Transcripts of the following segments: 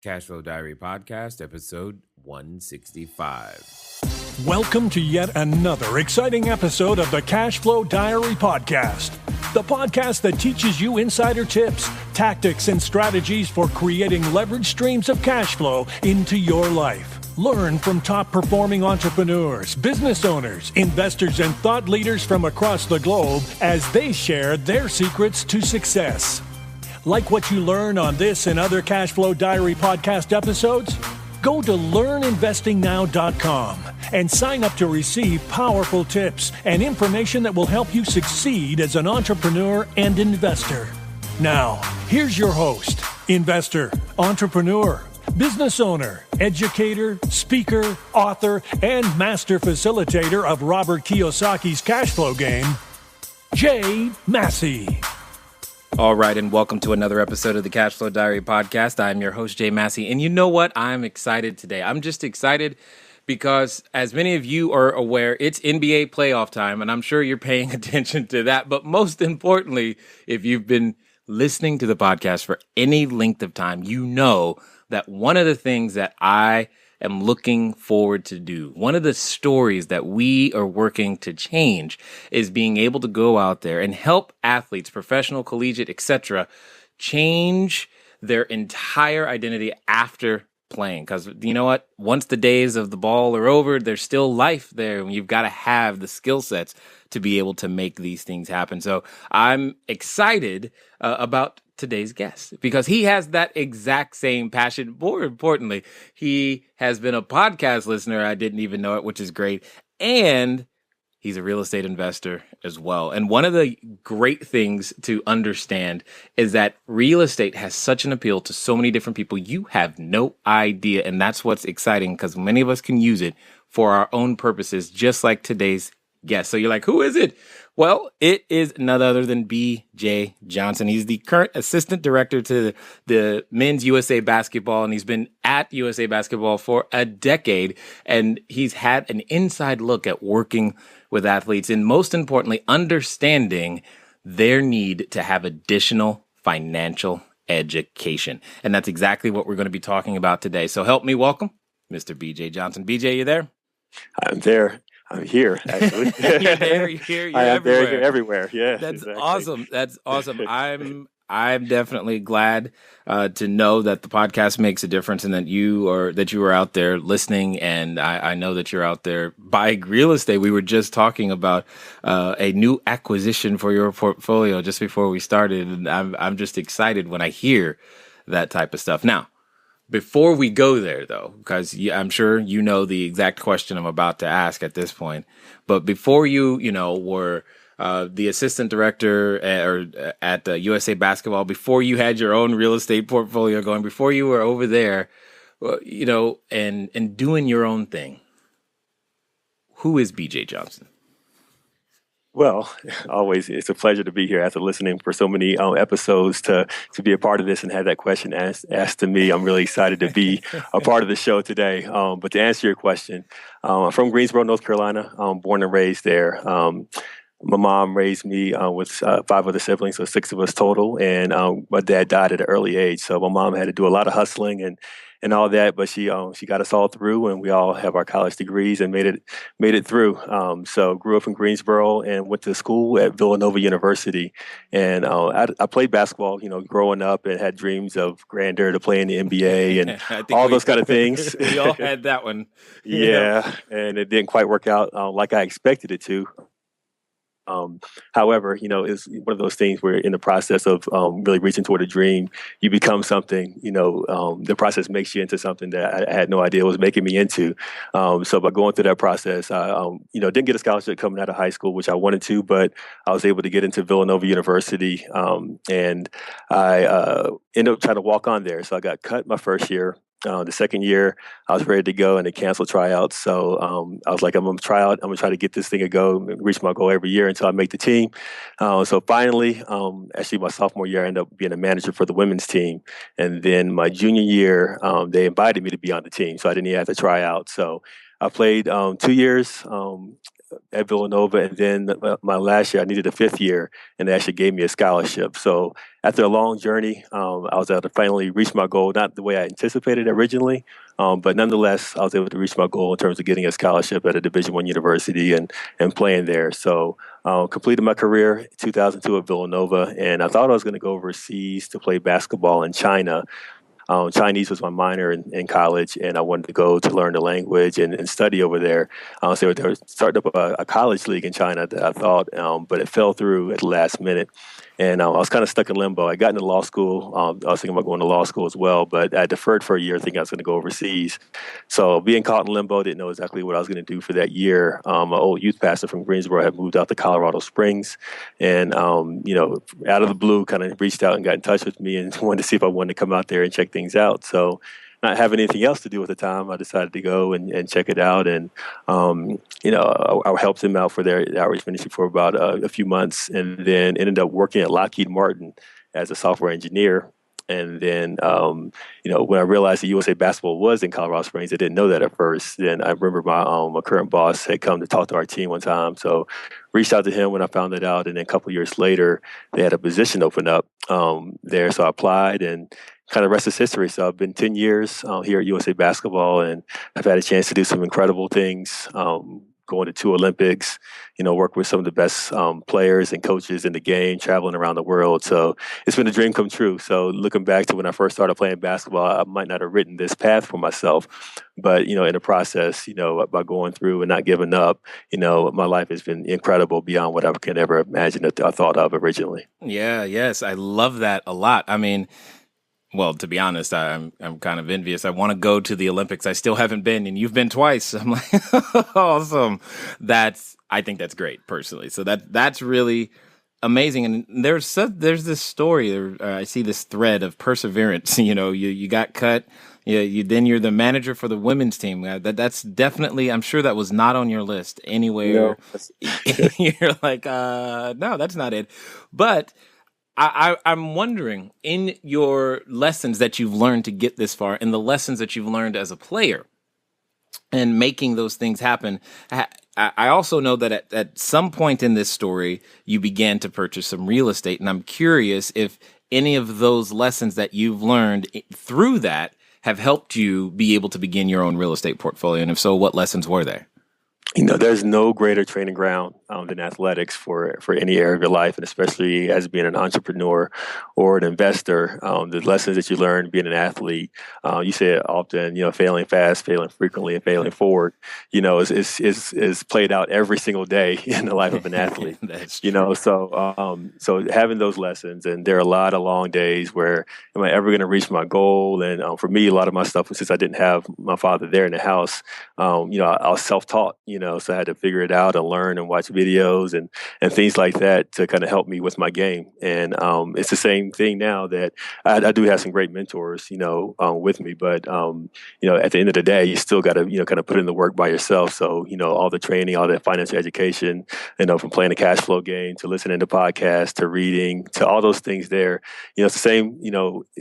Cashflow Diary Podcast, episode 165. Welcome to yet another exciting episode of the Cashflow Diary Podcast, the podcast that teaches you insider tips, tactics, and strategies for creating leverage streams of cash flow into your life. Learn from top-performing entrepreneurs, business owners, investors, and thought leaders from across the globe as they share their secrets to success. Like what you learn on this and other Cashflow Diary podcast episodes? Go to learninvestingnow.com and sign up to receive powerful tips and information that will help you succeed as an entrepreneur and investor. Now, here's your host, investor, entrepreneur, business owner, educator, speaker, author, and master facilitator of Robert Kiyosaki's cash flow game, Jay Massey. All right, and welcome to another episode of the Cashflow Diary Podcast. I'm your host, Jay Massey, and you know what? I'm excited today. I'm just excited because, as many of you are aware, it's NBA playoff time, and I'm sure you're paying attention to that. But most importantly, if you've been listening to the podcast for any length of time, you know that one of the things that I am looking forward to do, one of the stories that we are working to change, is being able to go out there and help athletes, professional, collegiate, etc., change their entire identity after playing. Because you know what? Once the days of the ball are over, there's still life there, and you've got to have the skill sets to be able to make these things happen. So I'm excited about today's guest because he has that exact same passion. More importantly, he has been a podcast listener. I didn't even know it, which is great. And he's a real estate investor as well. And one of the great things to understand is that real estate has such an appeal to so many different people. You have no idea. And that's what's exciting because many of us can use it for our own purposes, just like today's guest. So you're like, who is it? Well, it is none other than B.J. Johnson. He's the current assistant director to the men's USA basketball, and he's been at USA basketball for a decade. And he's had an inside look at working with athletes and, most importantly, understanding their need to have additional financial education. And that's exactly what we're going to be talking about today. So help me welcome Mr. B.J. Johnson. B.J., you there? I'm there. I'm here, actually. You're there, you're here, you're I am everywhere. there, everywhere. Yeah, That's exactly. awesome. That's awesome. I'm definitely glad to know that the podcast makes a difference and that you are out there listening. And I know that you're out there buying real estate. We were just talking about a new acquisition for your portfolio just before we started, and I'm just excited when I hear that type of stuff. Now, before we go there, though, because I'm sure you know the exact question I'm about to ask at this point, but before you were the assistant director at USA Basketball, before you had your own real estate portfolio going, before you were over there, and doing your own thing, who is B.J. Johnson? Well, always, it's a pleasure to be here after listening for so many episodes to be a part of this and have that question asked to me. I'm really excited to be a part of the show today. But to answer your question, I'm from Greensboro, North Carolina. I'm born and raised there. My mom raised me with 5 other siblings, so 6 of us total. And my dad died at an early age, so my mom had to do a lot of hustling and all that. But she got us all through, and we all have our college degrees and made it through. So grew up in Greensboro and went to school at Villanova University. And I played basketball, growing up, and had dreams of grandeur to play in the NBA and all those kind of things. We all had that one. Yeah, and it didn't quite work out like I expected it to. However, it's one of those things where in the process of really reaching toward a dream, you become something, the process makes you into something that I had no idea it was making me into. So by going through that process, I didn't get a scholarship coming out of high school, which I wanted to, but I was able to get into Villanova University. And I ended up trying to walk on there. So I got cut my first year. The second year, I was ready to go, and they canceled tryouts. So I was like, I'm going to try out. I'm going to try to get this thing to go, reach my goal every year until I make the team. So finally, actually my sophomore year, I ended up being a manager for the women's team. And then my junior year, they invited me to be on the team. So I didn't even have to try out. So I played 2 years at Villanova, and then my last year I needed a fifth year, and they actually gave me a scholarship. So after a long journey, I was able to finally reach my goal, not the way I anticipated originally, but nonetheless, I was able to reach my goal in terms of getting a scholarship at a Division I university and playing there. So completed my career in 2002 at Villanova, and I thought I was going to go overseas to play basketball in China. Chinese was my minor in college, and I wanted to go to learn the language and study over there. So they were starting up a college league in China that I thought, but it fell through at the last minute. And I was kind of stuck in limbo. I got into law school. I was thinking about going to law school as well, but I deferred for a year thinking I was going to go overseas. So being caught in limbo, didn't know exactly what I was going to do for that year. My old youth pastor from Greensboro had moved out to Colorado Springs, and out of the blue, kind of reached out and got in touch with me and wanted to see if I wanted to come out there and check things out. So not having anything else to do at the time, I decided to go and check it out. And, I helped him out for their outreach ministry for about a few months, and then ended up working at Lockheed Martin as a software engineer. And then, when I realized that USA Basketball was in Colorado Springs, I didn't know that at first. Then I remember my current boss had come to talk to our team one time. So reached out to him when I found it out. And then a couple of years later, they had a position open up there. So I applied, and kind of rest is history. So I've been 10 years here at USA Basketball, and I've had a chance to do some incredible things, going to 2 Olympics, work with some of the best players and coaches in the game, traveling around the world. So it's been a dream come true. So looking back to when I first started playing basketball, I might not have written this path for myself, but, in the process, by going through and not giving up, my life has been incredible beyond what I could ever imagine or thought of originally. Yeah, yes, I love that a lot. I mean, well, to be honest, I'm kind of envious. I want to go to the Olympics. I still haven't been, and you've been twice. I'm like, awesome. I think that's great personally. So that's really amazing. And there's this story. I see this thread of perseverance. You got cut. Then you're the manager for the women's team. That's definitely. I'm sure that was not on your list anywhere. No. You're like, no, that's not it. But I'm wondering, in your lessons that you've learned to get this far, and the lessons that you've learned as a player, and making those things happen, I also know that at some point in this story, you began to purchase some real estate, and I'm curious if any of those lessons that you've learned through that have helped you be able to begin your own real estate portfolio, and if so, what lessons were they? There's no greater training ground than athletics for any area of your life, and especially as being an entrepreneur or an investor. The lessons that you learn being an athlete, you say it often, failing fast, failing frequently, and failing forward, is played out every single day in the life of an athlete. So having those lessons, and there are a lot of long days where, am I ever going to reach my goal? And for me, a lot of my stuff was, since I didn't have my father there in the house, I was self-taught, so I had to figure it out and learn and watch videos and things like that to kind of help me with my game. And it's the same thing now that I do have some great mentors, with me. But, at the end of the day, you still got to, kind of put in the work by yourself. So, all the training, all the financial education, from playing the cash flow game to listening to podcasts to reading to all those things there, it's the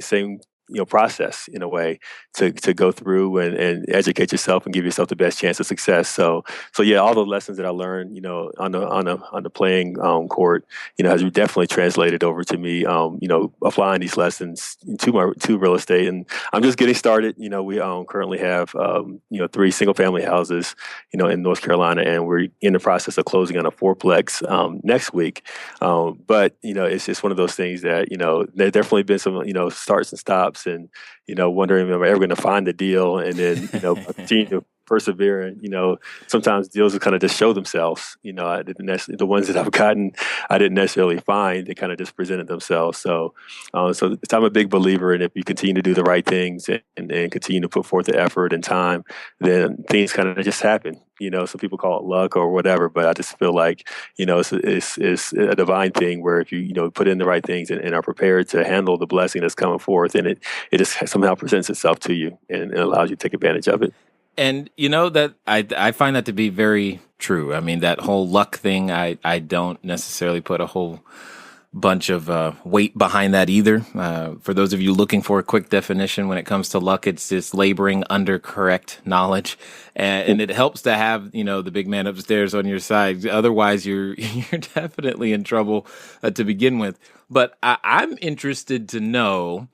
same process in a way to go through and educate yourself and give yourself the best chance of success. So yeah, all the lessons that I learned, on the playing court, has definitely translated over to me, applying these lessons to real estate. And I'm just getting started. We currently have 3 single family houses, in North Carolina, and we're in the process of closing on a 4-plex next week. But it's just one of those things that there definitely been some starts and stops. And, wondering, am I ever going to find the deal? And then, continue to persevere. And, sometimes deals will kind of just show themselves. The ones that I've gotten, I didn't necessarily find. They kind of just presented themselves. So I'm a big believer in, if you continue to do the right things and continue to put forth the effort and time, then things kind of just happen. Some people call it luck or whatever, but I just feel like, it's a divine thing where if you put in the right things and are prepared to handle the blessing that's coming forth, and it just somehow presents itself to you and allows you to take advantage of it. And that I find that to be very true. I mean, that whole luck thing, I don't necessarily put a whole bunch of weight behind that either. For those of you looking for a quick definition, when it comes to luck, it's just laboring under correct knowledge, and it helps to have the big man upstairs on your side. Otherwise, you're definitely in trouble to begin with. But I'm interested to know,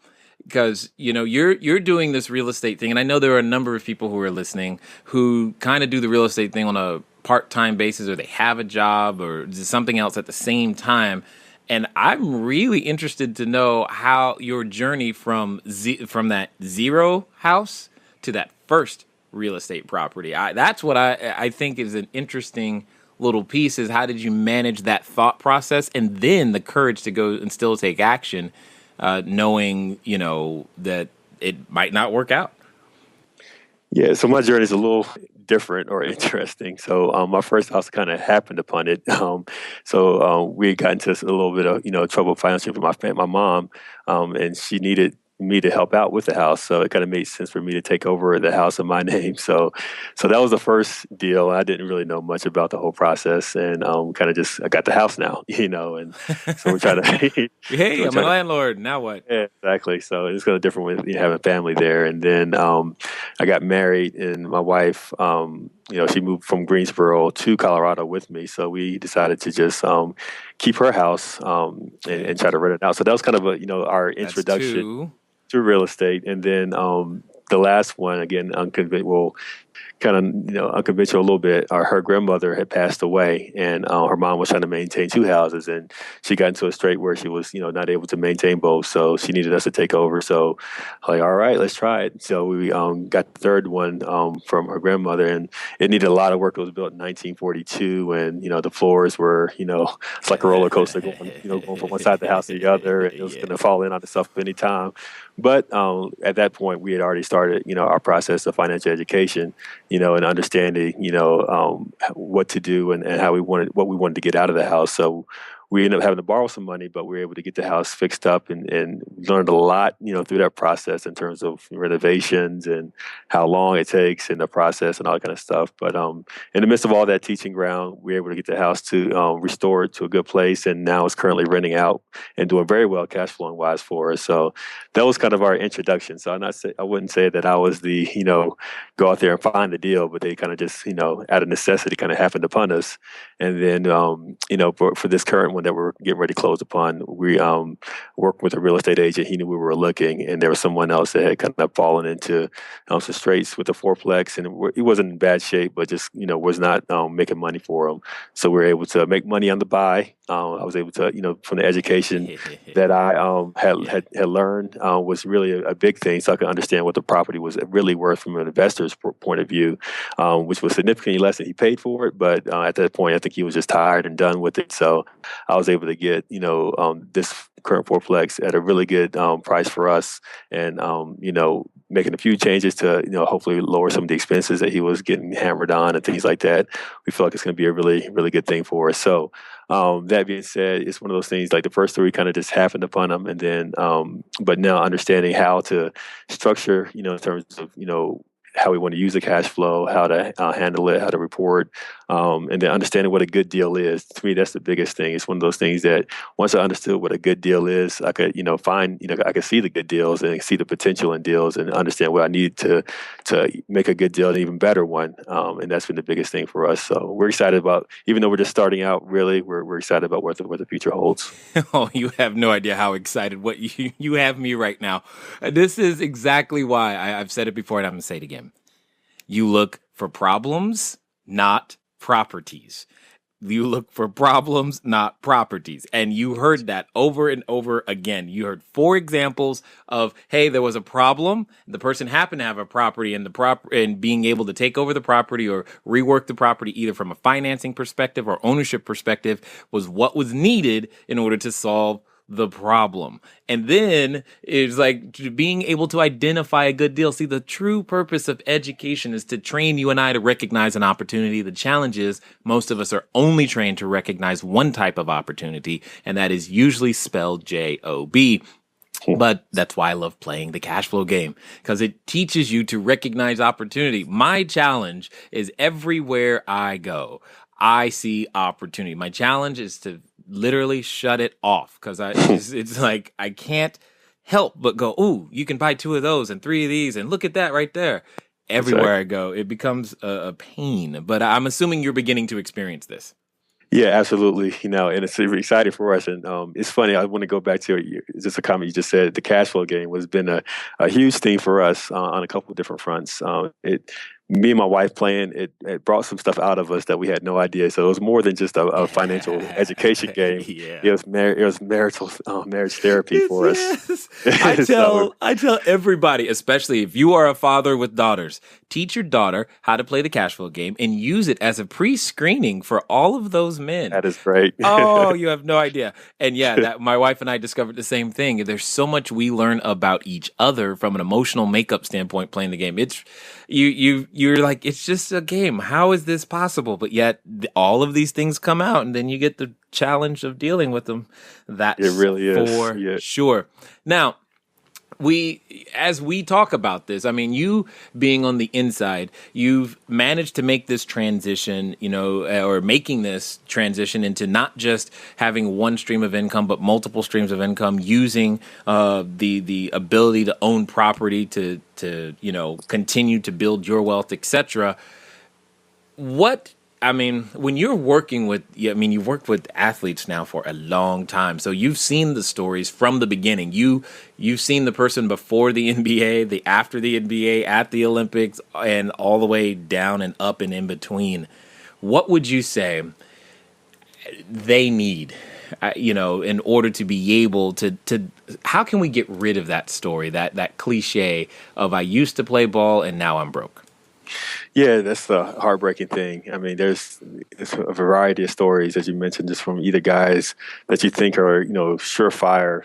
because you're doing this real estate thing, and I know there are a number of people who are listening who kind of do the real estate thing on a part-time basis, or they have a job or something else at the same time. And I'm really interested to know how your journey from that zero house to that first real estate property. That's what I think is an interesting little piece, is how did you manage that thought process and then the courage to go and still take action, knowing, that it might not work out? Yeah, so my journey is a little different or interesting. So my first house kind of happened upon it. We got into a little bit of trouble financially with my mom, and she needed me to help out with the house. So it kind of made sense for me to take over the house in my name. So that was the first deal. I didn't really know much about the whole process, and kind of just I got the house now, and so we're trying to. Hey, I'm a landlord. Now what? Yeah, exactly. So it's kind of different with having family there. And then I got married, and my wife, she moved from Greensboro to Colorado with me. So we decided to just keep her house and try to rent it out. So that was kind of our introduction to real estate. And then the last one, again, unconventional a little bit. Her grandmother had passed away, and her mom was trying to maintain two houses, and she got into a strait where she was, not able to maintain both. So she needed us to take over. So I'm like, all right, let's try it. So we got the third one from her grandmother, and it needed a lot of work. It was built in 1942, and the floors were, it's like a roller coaster going from one side of the house to the other, and it was going to fall in on itself at any time. But at that point, we had already started, our process of financial education, and understanding, what to do and how what we wanted to get out of the house. So we ended up having to borrow some money, but we were able to get the house fixed up and learned a lot, through that process in terms of renovations and how long it takes and the process and all that kind of stuff. But in the midst of all that teaching ground, we were able to get the house to restore it to a good place, and now it's currently renting out and doing very well cash flowing wise for us. So that was kind of our introduction. So I wouldn't say that I was the, go out there and find the deal, but they kind of just, out of necessity kind of happened upon us. And then, for this current one that we're getting ready to close upon, we worked with a real estate agent. He knew we were looking, and there was someone else that had kind of fallen into some straits with the fourplex, and he wasn't in bad shape, but just was not making money for him. So we were able to make money on the buy. I was able to, from the education that I had learned, was really a big thing, so I could understand what the property was really worth from an investor's point of view, which was significantly less than he paid for it. But at that point, I think he was just tired and done with it. So I was able to get, this current fourplex at a really good price for us, and making a few changes to hopefully lower some of the expenses that he was getting hammered on and things like that. We feel like it's going to be a really, really good thing for us. So that being said, it's one of those things, like the first three kind of just happened upon them, and then but now understanding how to structure, in terms of how we want to use the cash flow, how to handle it, how to report, and then understanding what a good deal is. To me, that's the biggest thing. It's one of those things that once I understood what a good deal is, I could, I could see the good deals and see the potential in deals and understand what I need to make a good deal an even better one. And that's been the biggest thing for us. So we're excited about, even though we're just starting out, really, we're excited about what the future holds. Oh, you have no idea how excited what you have me right now. This is exactly why I've said it before, and I'm going to say it again. You look for problems, not properties. You look for problems, not properties. And you heard that over and over again. You heard 4 examples of, hey, there was a problem. The person happened to have a property, and being able to take over the property or rework the property, either from a financing perspective or ownership perspective, was what was needed in order to solve the problem. And then it's like being able to identify a good deal. See, the true purpose of education is to train you and I to recognize an opportunity. The challenge is most of us are only trained to recognize one type of opportunity, and that is usually spelled J-O-B. But that's why I love playing the cash flow game, because it teaches you to recognize opportunity. My challenge is everywhere I go, I see opportunity. My challenge is to literally shut it off because it's like I can't help but go, ooh, you can buy 2 of those and 3 of these and look at that right there. Everywhere I go, it becomes a pain. But I'm assuming you're beginning to experience this. Yeah, absolutely. And it's exciting for us. And it's funny. I want to go back to just a comment you just said. The cash flow game has been a huge thing for us on a couple of different fronts. Me and my wife playing, it brought some stuff out of us that we had no idea. So it was more than just a financial education game. Yeah. It was marital marriage therapy for us. Yes. I tell everybody, especially if you are a father with daughters, teach your daughter how to play the cash flow game and use it as a pre-screening for all of those men. That is great. Oh, you have no idea. And yeah, that my wife and I discovered the same thing. There's so much we learn about each other from an emotional makeup standpoint playing the game. It's you're like, it's just a game. How is this possible? But yet all of these things come out and then you get the challenge of dealing with them. That's it really is. For sure. Now, as we talk about this, I mean, you being on the inside, you've managed to make this transition, or making this transition into not just having one stream of income, but multiple streams of income, using the ability to own property to continue to build your wealth, etc. When you're working with, you've worked with athletes now for a long time. So you've seen the stories from the beginning. You've seen the person before the NBA, the after the NBA, at the Olympics, and all the way down and up and in between. What would you say they need, in order to be able to how can we get rid of that story, that cliche of I used to play ball and now I'm broke? Yeah, that's the heartbreaking thing. I mean, there's a variety of stories, as you mentioned, just from either guys that you think are, surefire,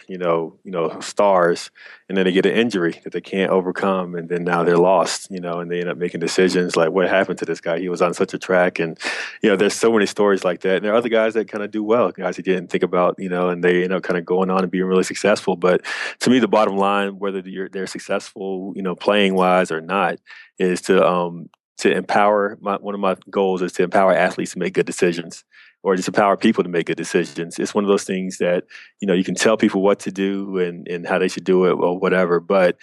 stars, and then they get an injury that they can't overcome, and then now they're lost, and they end up making decisions like, what happened to this guy? He was on such a track, and there's so many stories like that. And there are other guys that kind of do well, guys who didn't think about, and they end up kind of going on and being really successful. But to me, the bottom line, whether they're successful, playing wise or not, is to empower. One of my goals is to empower athletes to make good decisions, or just empower people to make good decisions. It's one of those things that, you can tell people what to do and how they should do it or whatever. But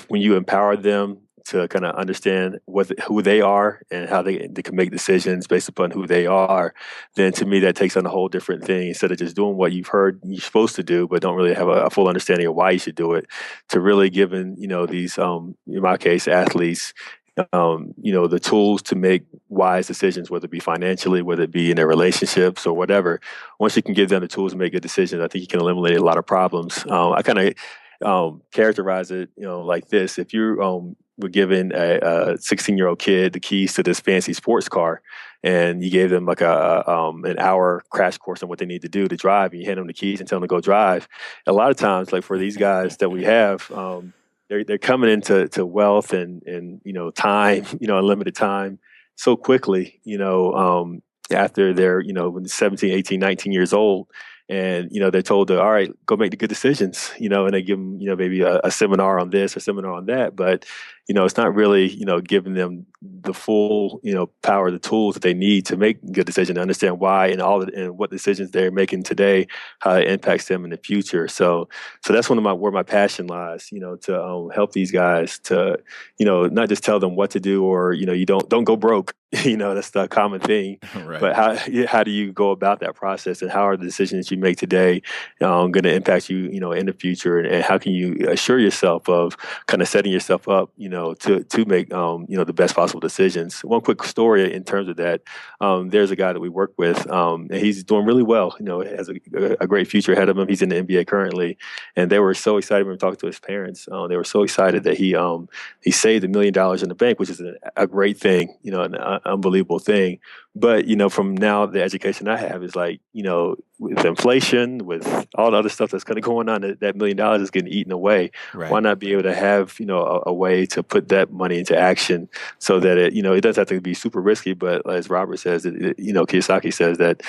when you empower them to kind of understand who they are and how they can make decisions based upon who they are, then to me that takes on a whole different thing. Instead of just doing what you've heard you're supposed to do, but don't really have a full understanding of why you should do it, to really giving, these, in my case, athletes, the tools to make wise decisions, whether it be financially, whether it be in their relationships or whatever. Once you can give them the tools to make good decisions, I think you can eliminate a lot of problems. I kind of characterize it, like this. If you were given a 16-year-old kid the keys to this fancy sports car, and you gave them like an hour crash course on what they need to do to drive, and you hand them the keys and tell them to go drive, a lot of times, like for these guys that we have, they're coming into wealth and time, unlimited time so quickly, after they're, when they're 17, 18, 19 years old, and, they're told to, all right, go make the good decisions, and they give them, maybe a seminar on this or seminar on that, but, it's not really, giving them the full, power, the tools that they need to make good decisions, to understand why and and what decisions they're making today, how it impacts them in the future. So that's where my passion lies, to help these guys to, not just tell them what to do, or, you don't go broke, that's the common thing, Right. But how do you go about that process, and how are the decisions you make today going to impact you, in the future, and how can you assure yourself of kind of setting yourself up, to make, the best possible decisions. One quick story in terms of that, there's a guy that we work with, and he's doing really well, has a great future ahead of him. He's in the NBA currently, and they were so excited when we talked to his parents. They were so excited that he saved $1 million in the bank, which is a great thing, an unbelievable thing. But, from now, the education I have is like, with inflation, with all the other stuff that's kind of going on, that $1 million is getting eaten away. Right. Why not be able to have, a way to put that money into action, so that it doesn't have to be super risky, but as Robert says, Kiyosaki says that,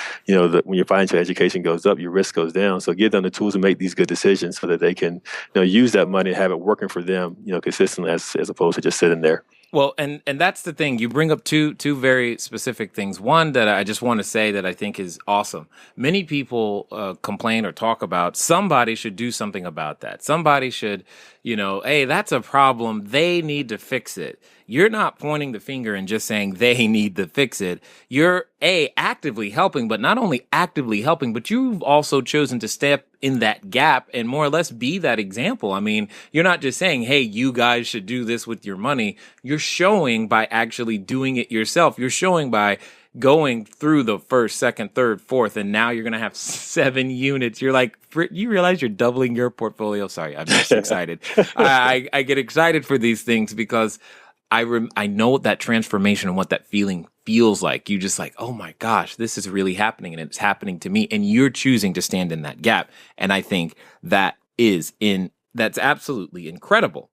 when your financial education goes up, your risk goes down. So give them the tools to make these good decisions so that they can, use that money and have it working for them, consistently, as opposed to just sitting there. Well, and that's the thing. You bring up two very specific things. One that I just want to say that I think is awesome. Many people complain or talk about somebody should do something about that. Somebody should, hey, that's a problem. They need to fix it. You're not pointing the finger and just saying they need to fix it. You're actively helping, but not only actively helping, but you've also chosen to step in that gap and more or less be that example. I mean, you're not just saying, hey, you guys should do this with your money. You're showing by actually doing it yourself. You're showing by going through the first, second, third, fourth, and now you're going to have 7 units. You're like, you realize you're doubling your portfolio. Sorry, I'm just excited. I get excited for these things because I know that transformation and what that feeling feels like. You just like, oh my gosh, this is really happening and it's happening to me. And you're choosing to stand in that gap. And I think that's absolutely incredible.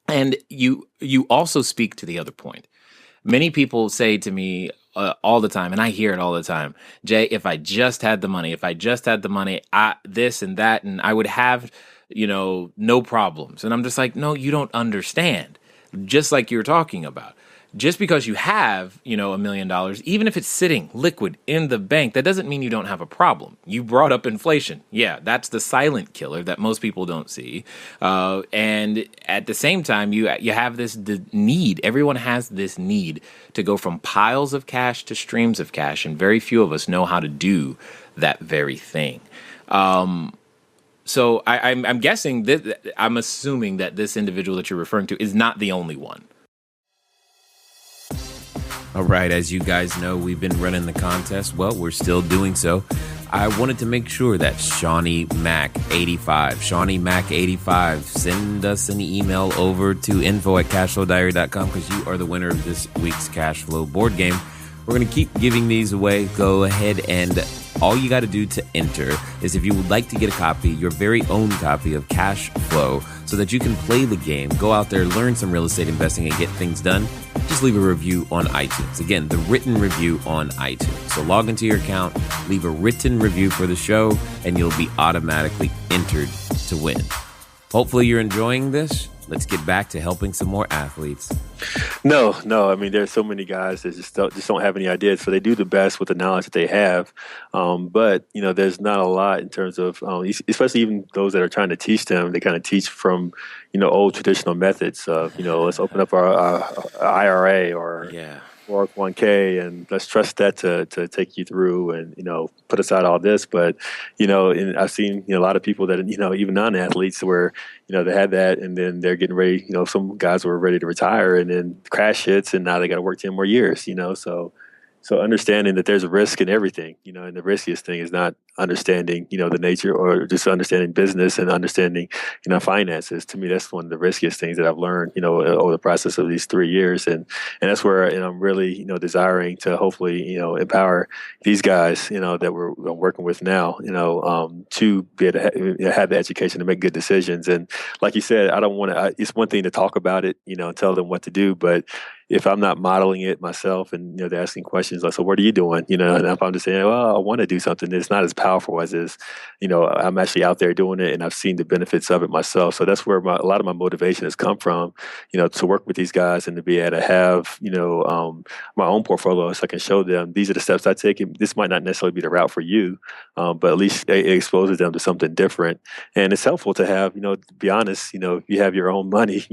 And you also speak to the other point. Many people say to me all the time, and I hear it all the time, Jay, if I just had the money, this and that, and I would have, no problems. And I'm just like, no, you don't understand. Just like you're talking about. Just because you have, $1 million, even if it's sitting liquid in the bank, that doesn't mean you don't have a problem. You brought up inflation. Yeah, that's the silent killer that most people don't see. And at the same time, you have this need. Everyone has this need to go from piles of cash to streams of cash, and very few of us know how to do that very thing. So I'm guessing that I'm assuming that this individual that you're referring to is not the only one. All right, as you guys know, we've been running the contest. Well, we're still doing so. I wanted to make sure that Shawnee Mac 85, send us an email over to info@cashflowdiary.com because you are the winner of this week's Cashflow board game. We're going to keep giving these away. Go ahead and all you got to do to enter is if you would like to get a copy, your very own copy of Cashflow, so that you can play the game, go out there, learn some real estate investing and get things done, just leave a review on iTunes. Again, the written review on iTunes. So log into your account, leave a written review for the show, and you'll be automatically entered to win. Hopefully you're enjoying this. Let's get back to helping some more athletes. No. I mean, there's so many guys that just don't have any ideas. So they do the best with the knowledge that they have. But, there's not a lot in terms of, especially even those that are trying to teach them, they kind of teach from, old traditional methods of, let's open up our IRA or 401k and let's trust that to take you through and, put aside all this. But, and I've seen, a lot of people that, even non-athletes where, they had that and then they're getting ready, some guys were ready to retire and then the crash hits and now they got to work 10 more years, So understanding that there's a risk in everything, and the riskiest thing is not understanding, the nature or just understanding business and understanding, finances. To me, that's one of the riskiest things that I've learned, over the process of these 3 years. And that's where I'm really, desiring to hopefully, empower these guys, that we're working with now, to be able to have the education to make good decisions. And like you said, I don't want to, it's one thing to talk about it, and tell them what to do, but if I'm not modeling it myself and, they're asking questions like, so what are you doing? And if I'm just saying, well, I want to do something, it's not as powerful as is, I'm actually out there doing it and I've seen the benefits of it myself. So that's where a lot of my motivation has come from, to work with these guys and to be able to have, my own portfolio so I can show them these are the steps I take. This might not necessarily be the route for you, but at least it exposes them to something different. And it's helpful to have, to be honest, you have your own money,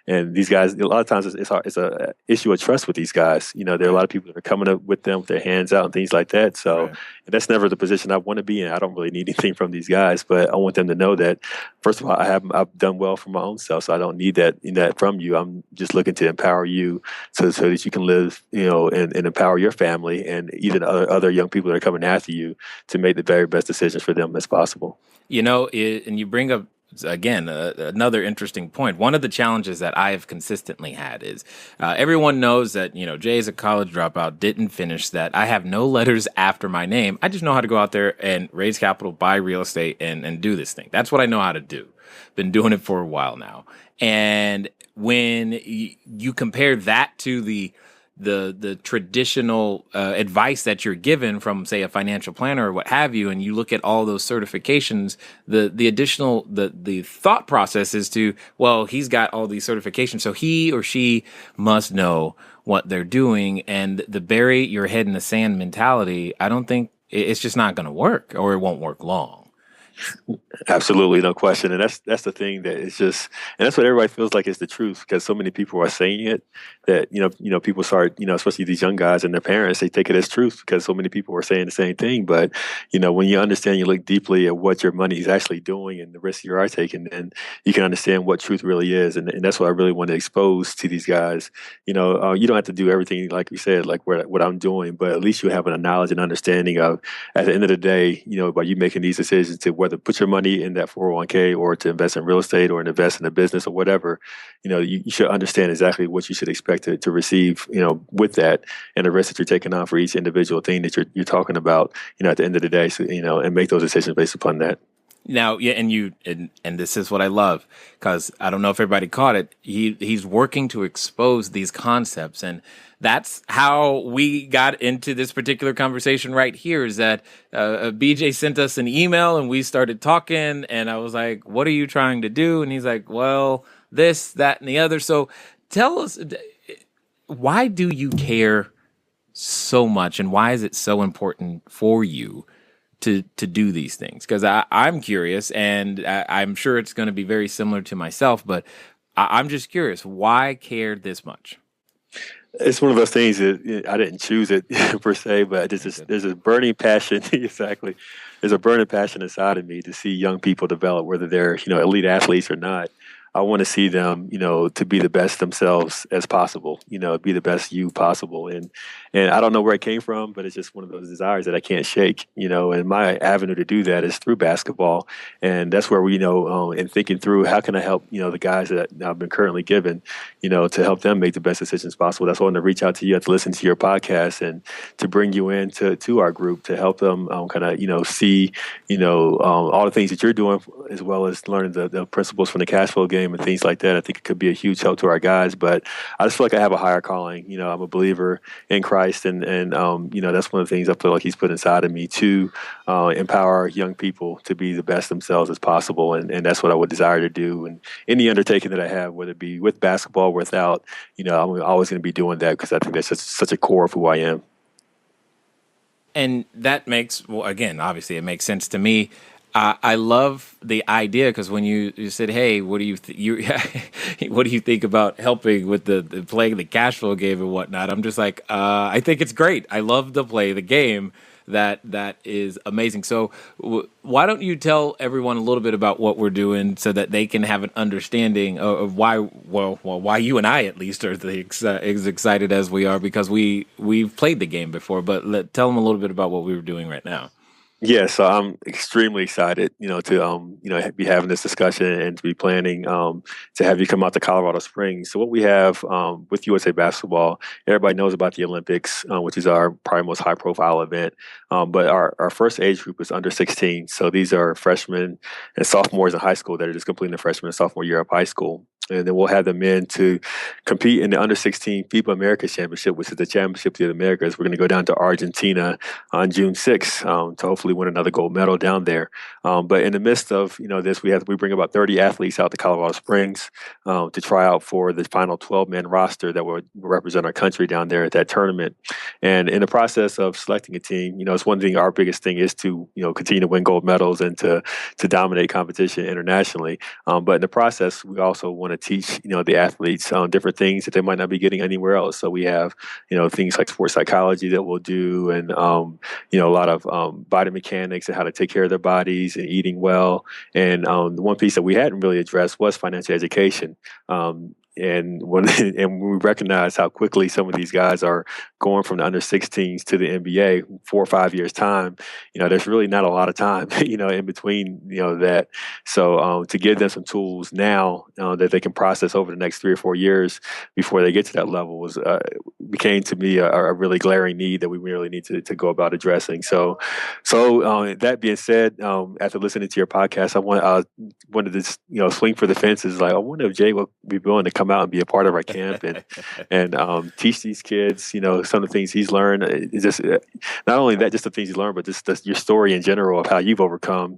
and these guys, a lot of times it's a issue of trust with these guys. There are a lot of people that are coming up with them with their hands out and things like that. So and that's never the position I want to be in. I don't really need anything from these guys, but I want them to know that, first of all, I've done well for my own self, so I don't need that from you. I'm just looking to empower you so that you can live, and empower your family and even other young people that are coming after you to make the very best decisions for them as possible. And you bring up, again, another interesting point. One of the challenges that I have consistently had is everyone knows that, Jay is a college dropout, didn't finish that. I have no letters after my name. I just know how to go out there and raise capital, buy real estate, and do this thing. That's what I know how to do. Been doing it for a while now. And when you compare that to the the traditional advice that you're given from, say, a financial planner or what have you, and you look at all those certifications, the additional the thought process is to, well, he's got all these certifications, so he or she must know what they're doing, and the bury your head in the sand mentality, I don't think it's just not going to work, or it won't work long. Absolutely, no question, and that's the thing that is just, and that's what everybody feels like is the truth because so many people are saying it that people start, especially these young guys and their parents, they take it as truth because so many people are saying the same thing. But when you understand, you look deeply at what your money is actually doing and the risks you are taking, then you can understand what truth really is, and that's what I really want to expose to these guys. You don't have to do everything like you said, like what I'm doing, but at least you have a knowledge and understanding of, at the end of the day, by you making these decisions to whether put your money in that 401k or to invest in real estate or invest in a business or whatever, you should understand exactly what you should expect to receive, with that, and the risk that you're taking on for each individual thing that you're talking about, at the end of the day. So, and make those decisions based upon that. Now, yeah, and this is what I love, because I don't know if everybody caught it. He's working to expose these concepts, and that's how we got into this particular conversation right here. Is that BJ sent us an email, and we started talking, and I was like, "What are you trying to do?" And he's like, "Well, this, that, and the other." So, tell us, why do you care so much, and why is it so important for you to do these things? Because I'm curious, and I'm sure it's going to be very similar to myself, but I'm just curious, why care this much? It's one of those things that I didn't choose it per se, but there's a burning passion. Exactly. There's a burning passion inside of me to see young people develop, whether they're, elite athletes or not. I want to see them, to be the best themselves as possible, be the best you possible. And I don't know where it came from, but it's just one of those desires that I can't shake, and my avenue to do that is through basketball. And that's where we, in thinking through how can I help, the guys that I've been currently given, to help them make the best decisions possible. That's why I want to reach out to you, to listen to your podcast and to bring you in to our group to help them kind of, see, all the things that you're doing, as well as learning the principles from the cash flow game and things like that. I think it could be a huge help to our guys, but I just feel like I have a higher calling. I'm a believer in Christ, and that's one of the things I feel like He's put inside of me to empower young people to be the best themselves as possible, and that's what I would desire to do. And any undertaking that I have, whether it be with basketball or without, I'm always going to be doing that because I think that's such a core of who I am. And that makes, well, again, obviously it makes sense to me. I love the idea because when you said, "Hey, what do you what do you think about helping with the playing the cash flow game and whatnot?" I'm just like, I think it's great. I love to play the game. That is amazing. So why don't you tell everyone a little bit about what we're doing so that they can have an understanding of why, why you and I at least are as excited as we are, because we've played the game before. But tell them a little bit about what we were doing right now. Yeah, so I'm extremely excited, to be having this discussion and to be planning to have you come out to Colorado Springs. So what we have with USA Basketball, everybody knows about the Olympics, which is our probably most high-profile event. But our first age group is under 16. So these are freshmen and sophomores in high school that are just completing the freshman and sophomore year of high school. And then we'll have them in to compete in the under 16 FIBA Americas Championship, which is the Championship of the Americas. We're going to go down to Argentina on June 6th to hopefully win another gold medal down there. But in the midst of this, we bring about 30 athletes out to Colorado Springs to try out for the final 12-man roster that will represent our country down there at that tournament. And in the process of selecting a team, it's one thing. Our biggest thing is to continue to win gold medals and to dominate competition internationally. But in the process, we also want to teach the athletes different things that they might not be getting anywhere else. So we have things like sports psychology that we'll do, and a lot of body mechanics and how to take care of their bodies and eating well. And the one piece that we hadn't really addressed was financial education. And when we recognize how quickly some of these guys are going from the under 16s to the NBA, 4 or 5 years time, there's really not a lot of time, in between, that. So to give them some tools now that they can process over the next 3 or 4 years before they get to that level was became to me a really glaring need that we really need to go about addressing. So that being said, after listening to your podcast, I wanted to swing for the fences. Like, I wonder if Jay will be willing to come out and be a part of our camp and teach these kids, some of the things he's learned. It's just not only that, just the things you learned, but just your story in general of how you've overcome,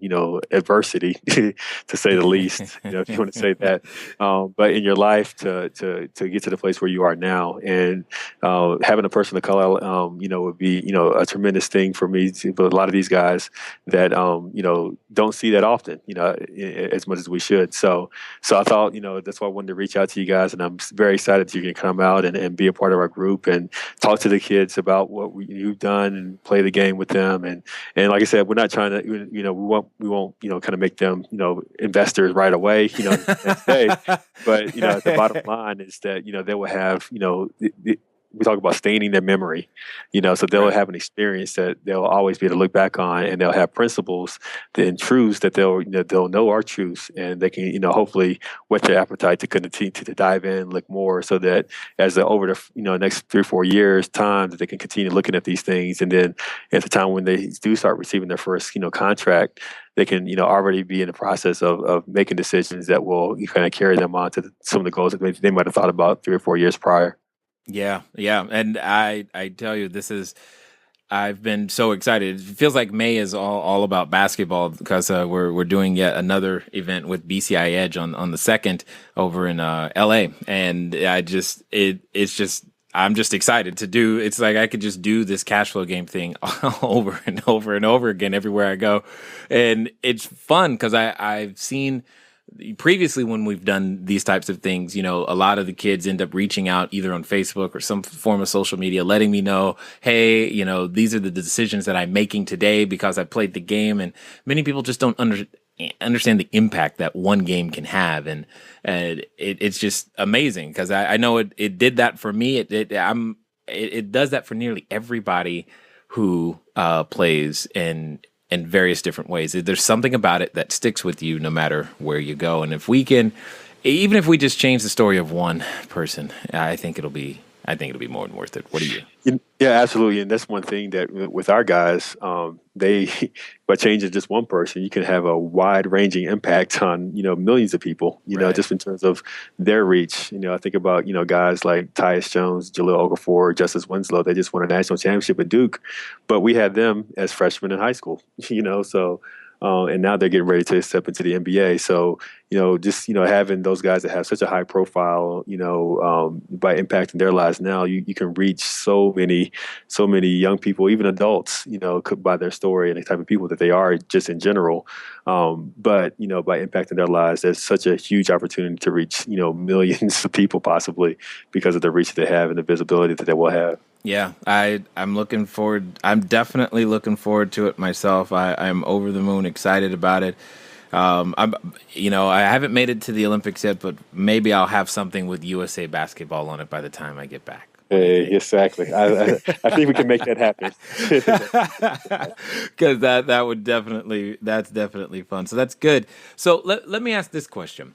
adversity, to say the least. If you want to say that. But in your life to get to the place where you are now, and having a person of color, would be, a tremendous thing for me. But a lot of these guys that, don't see that often, as much as we should. So I thought, that's why I wanted to reach out to you guys, and I'm very excited that you can come out and be a part of our group and talk to the kids about what you've done and play the game with them. And like I said, we're not trying to, we won't, kind of make them, investors right away, next day. But, the bottom line is that, they will have, we talk about staining their memory, so they'll have an experience that they'll always be able to look back on, and they'll have principles and truths that they'll know are truths, and they can, hopefully whet their appetite to continue to dive in, look more, so that over the, next 3 or 4 years time, that they can continue looking at these things. And then at the time when they do start receiving their first, contract, they can, already be in the process of making decisions that will kind of carry them on to some of the goals that they might have thought about 3 or 4 years prior. Yeah. And I tell you, I've been so excited. It feels like May is all about basketball, because we're doing yet another event with BCI Edge on the 2nd over in LA. And I'm just excited to do. It's like I could just do this cash flow game thing over and over and over again everywhere I go. And it's fun because I've seen previously when we've done these types of things, a lot of the kids end up reaching out either on Facebook or some form of social media, letting me know, hey, these are the decisions that I'm making today because I played the game. And many people just don't understand the impact that one game can have. And it's just amazing because I know it did that for me. It does that for nearly everybody who plays in various different ways. There's something about it that sticks with you no matter where you go. And even if we just change the story of one person, I think it'll be more than worth it. What do you? Yeah, absolutely. And that's one thing that with our guys, by changing just one person, you can have a wide ranging impact on, millions of people, Right. just in terms of their reach. I think about, guys like Tyus Jones, Jaleel Okafor, Justice Winslow. They just won a national championship at Duke, but we had them as freshmen in high school, so. And now they're getting ready to step into the NBA. So, just, having those guys that have such a high profile, by impacting their lives now, you can reach so many young people, even adults, by their story and the type of people that they are just in general. But, by impacting their lives, there's such a huge opportunity to reach, millions of people possibly because of the reach that they have and the visibility that they will have. Yeah, I'm looking forward. I'm definitely looking forward to it myself. I'm over the moon excited about it. I haven't made it to the Olympics yet, but maybe I'll have something with USA basketball on it by the time I get back. Exactly. I think we can make that happen. Because that's definitely fun. So that's good. So let me ask this question.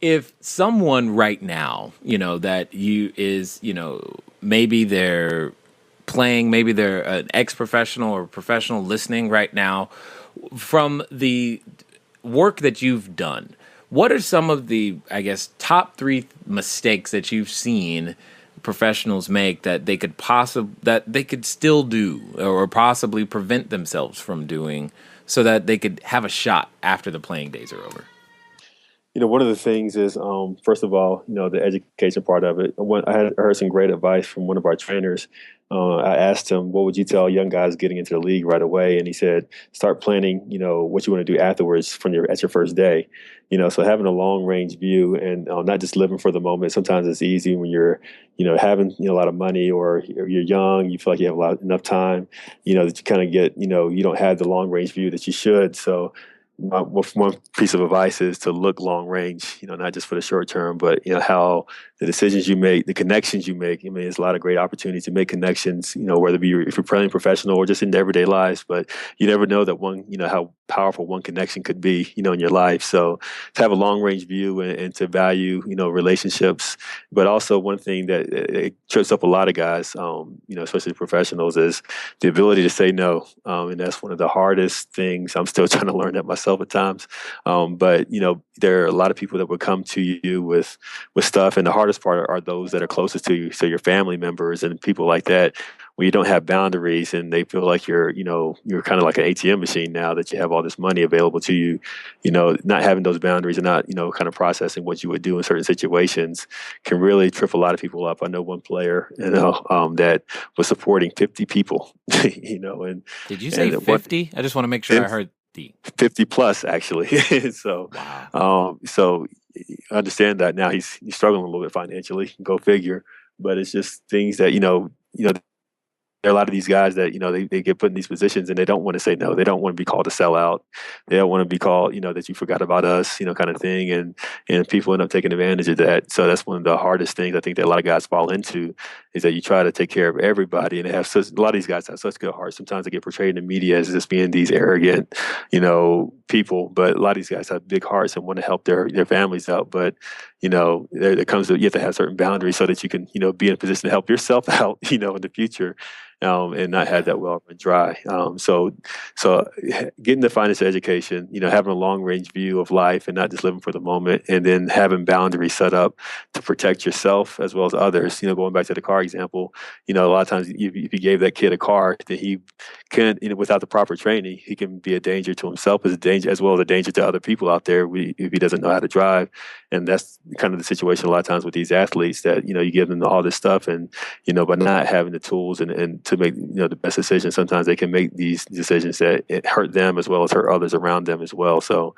If someone right now, maybe they're playing, maybe they're an ex-professional or professional listening right now, from the work that you've done, what are some of the, I guess, top 3 mistakes that you've seen professionals make that they could still do or possibly prevent themselves from doing so that they could have a shot after the playing days are over? One of the things is, first of all, the education part of it. I heard some great advice from one of our trainers. I asked him, what would you tell young guys getting into the league right away? And he said, start planning, what you want to do afterwards at your first day. So having a long range view and not just living for the moment. Sometimes it's easy when you're, having a lot of money or you're young, you feel like you have enough time, that you kind of get, you don't have the long range view that you should. So one piece of advice is to look long range, not just for the short term, but, how the decisions you make, the connections you make. There's a lot of great opportunities to make connections, whether it be if you're playing professional or just in everyday lives, but you never know that how powerful one connection could be, in your life. So to have a long range view and to value, relationships, but also one thing that it trips up a lot of guys, especially professionals, is the ability to say no. And that's one of the hardest things. I'm still trying to learn that myself at times. But there are a lot of people that will come to you with stuff. And the hardest part are those that are closest to you. So your family members and people like that, when you don't have boundaries and they feel like you're kind of like an ATM machine now that you have all this money available to you, not having those boundaries and not, kind of processing what you would do in certain situations can really trip a lot of people up. I know one player, that was supporting 50 people, and did you say 50? I just want to make sure I heard 50 plus actually. So, wow. So understand that now he's struggling a little bit financially, go figure, but it's just things that, there are a lot of these guys that, they get put in these positions and they don't want to say no. They don't want to be called a sellout. They don't want to be called, that you forgot about us, kind of thing. And people end up taking advantage of that. So that's one of the hardest things I think that a lot of guys fall into is that you try to take care of everybody and they have a lot of these guys have such good hearts. Sometimes they get portrayed in the media as just being these arrogant, people, but a lot of these guys have big hearts and want to help their families out. But, there comes to, you have to have certain boundaries so that you can, be in a position to help yourself out, in the future. And not have that well run dry. So getting the financial education, having a long range view of life and not just living for the moment, and then having boundaries set up to protect yourself as well as others. Going back to the car example, a lot of times if you gave that kid a car, that he can, without the proper training, he can be a danger to himself as well as a danger to other people out there if he doesn't know how to drive. And that's kind of the situation a lot of times with these athletes that, you give them all this stuff and, by not having the tools and to make, the best decisions, sometimes they can make these decisions that it hurt them as well as hurt others around them as well. So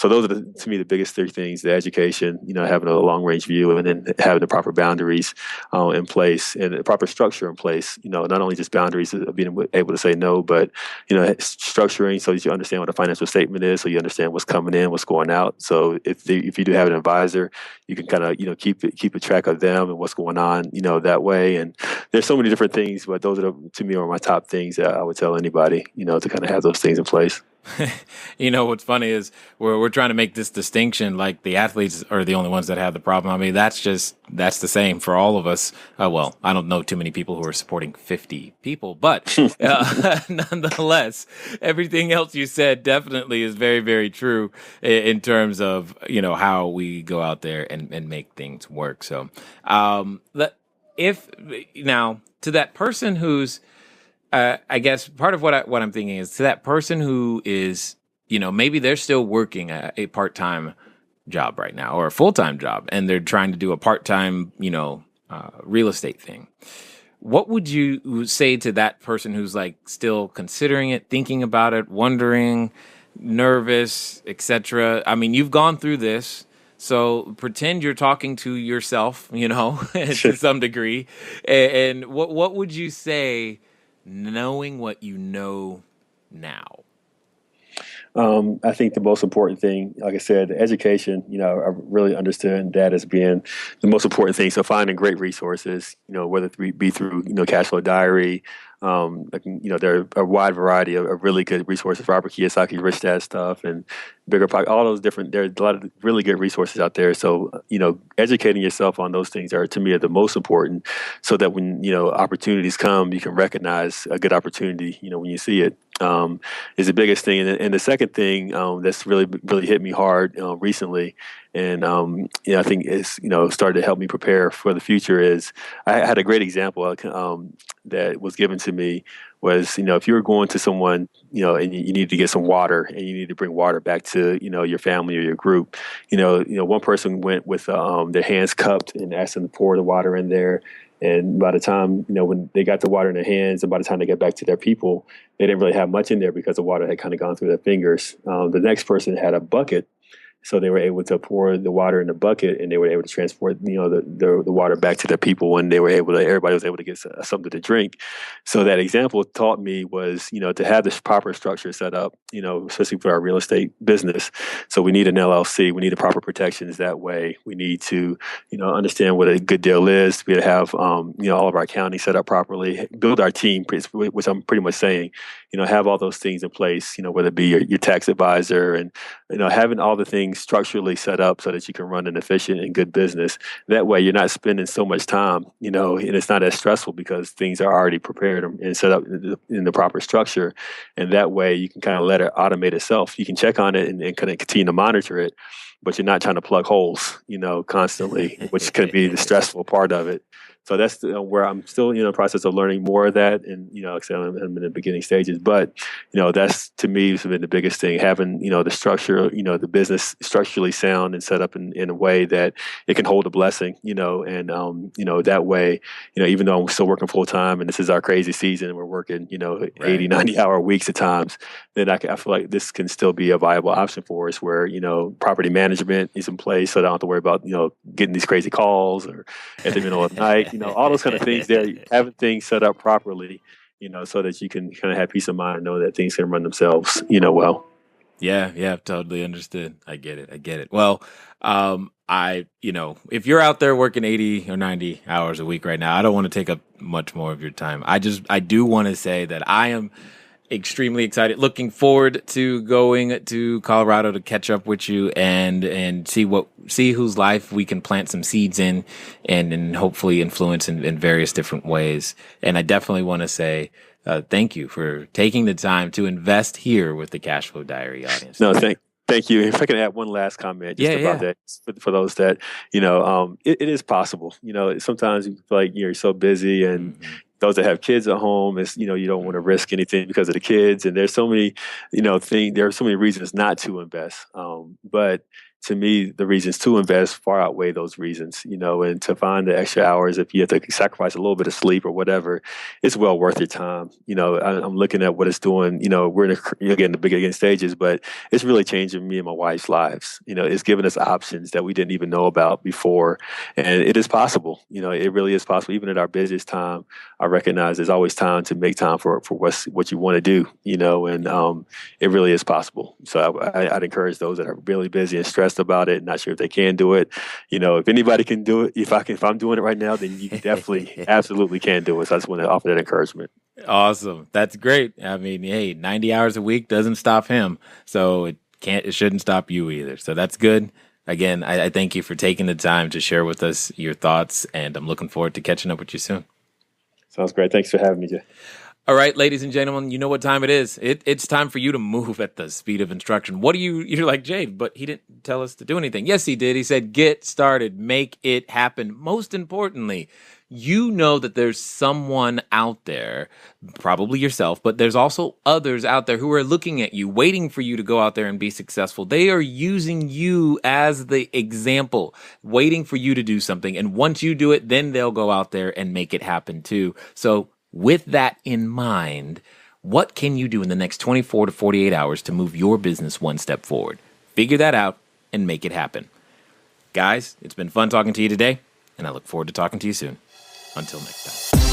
those are to me, the biggest three things: the education, having a long range view, and then having the proper boundaries in place and the proper structure in place. Not only just boundaries of being able to say no, but, structuring so that you understand what a financial statement is, so you understand what's coming in, what's going out. So if you do have an advisor, you can kind of, keep a track of them and what's going on, that way. And there's so many different things, but those are, to me, are my top things that I would tell anybody, to kind of have those things in place. What's funny is we're trying to make this distinction, like the athletes are the only ones that have the problem. I mean, that's the same for all of us. Well, I don't know too many people who are supporting 50 people, but nonetheless, everything else you said definitely is very, very true in terms of, how we go out there and make things work. So, if now to that person who's, I guess part of what I'm thinking is to that person who is, maybe they're still working a part-time job right now or a full-time job, and they're trying to do a part-time, real estate thing. What would you say to that person who's like still considering it, thinking about it, wondering, nervous, etc.? I mean, you've gone through this. So pretend you're talking to yourself, to some degree. And what would you say, knowing what you know now? I think the most important thing, like I said, the education, I really understood that as being the most important thing. So finding great resources, whether it be through, Cashflow Diary, there are a wide variety of really good resources, Robert Kiyosaki, Rich Dad stuff, and Bigger Pocket, all those different, there's a lot of really good resources out there. So, educating yourself on those things to me, are the most important so that when, opportunities come, you can recognize a good opportunity, when you see it, is the biggest thing. And the second thing that's really, really hit me hard recently, and I think it's started to help me prepare for the future is I had a great example that was given to me was if you were going to someone and you need to get some water and you need to bring water back to your family or your group, one person went with their hands cupped and asked them to pour the water in there. And by the time, when they got the water in their hands and by the time they got back to their people, they didn't really have much in there because the water had kind of gone through their fingers. The next person had a bucket So they were able to pour the water in the bucket, and they were able to transport, the water back to the people when everybody was able to get something to drink. So that example taught me was, to have this proper structure set up, especially for our real estate business. So we need an LLC. We need the proper protections that way. We need to, understand what a good deal is. We have, all of our accounting set up properly, build our team, which I'm pretty much saying, have all those things in place, whether it be your tax advisor and, having all the things structurally set up so that you can run an efficient and good business. That way you're not spending so much time, and it's not as stressful because things are already prepared and set up in the proper structure. And that way you can kind of let it automate itself. You can check on it and kind of continue to monitor it, but you're not trying to plug holes, constantly, which could be the stressful part of it. So that's where I'm still in the process of learning more of that. And, like I said, I'm in the beginning stages. But, that's to me has been the biggest thing, having, the structure, the business structurally sound and set up in a way that it can hold a blessing, and, that way, even though I'm still working full time and this is our crazy season and we're working, 80, 90-hour weeks at times, then I feel like this can still be a viable option for us where, property management is in place so I don't have to worry about, getting these crazy calls or at the middle of the night. All those kind of things there, having things set up properly, so that you can kind of have peace of mind and know that things can run themselves, well. Yeah, totally understood. I get it. Well, if you're out there working 80 or 90 hours a week right now, I don't want to take up much more of your time. I do want to say that I am extremely excited, looking forward to going to Colorado to catch up with you and see whose life we can plant some seeds in and hopefully influence in various different ways. And I definitely want to say thank you for taking the time to invest here with the Cashflow Diary audience. No, thank you. If I can add one last comment about that for those that, it is possible. Sometimes you feel like you're so busy and those that have kids at home is, you don't want to risk anything because of the kids. And there's so many, there are so many reasons not to invest. But to me, the reasons to invest far outweigh those reasons, and to find the extra hours, if you have to sacrifice a little bit of sleep or whatever, it's well worth your time. I'm looking at what it's doing. We're in the beginning stages, but it's really changing me and my wife's lives. It's giving us options that we didn't even know about before. And it is possible. It really is possible. Even at our busiest time, I recognize there's always time to make time for what you want to do, and it really is possible. So I'd encourage those that are really busy and stressed about it, not sure if they can do it. If anybody can do it, if I'm doing it right now, then you definitely absolutely can do it. So I just want to offer that encouragement. Awesome. That's great. I mean, hey, 90 hours a week doesn't stop him. So it shouldn't stop you either. So that's good. Again, I thank you for taking the time to share with us your thoughts, and I'm looking forward to catching up with you soon. Sounds great. Thanks for having me, Jay. All right, ladies and gentlemen, you know what time it is. It's time for you to move at the speed of instruction. You're like, Jay, but he didn't tell us to do anything. Yes, he did. He said, get started, make it happen. Most importantly, you know that there's someone out there, probably yourself, but there's also others out there who are looking at you, waiting for you to go out there and be successful. They are using you as the example, waiting for you to do something. And once you do it, then they'll go out there and make it happen too. So with that in mind, what can you do in the next 24 to 48 hours to move your business one step forward? Figure that out and make it happen. Guys, it's been fun talking to you today, and I look forward to talking to you soon. Until next time.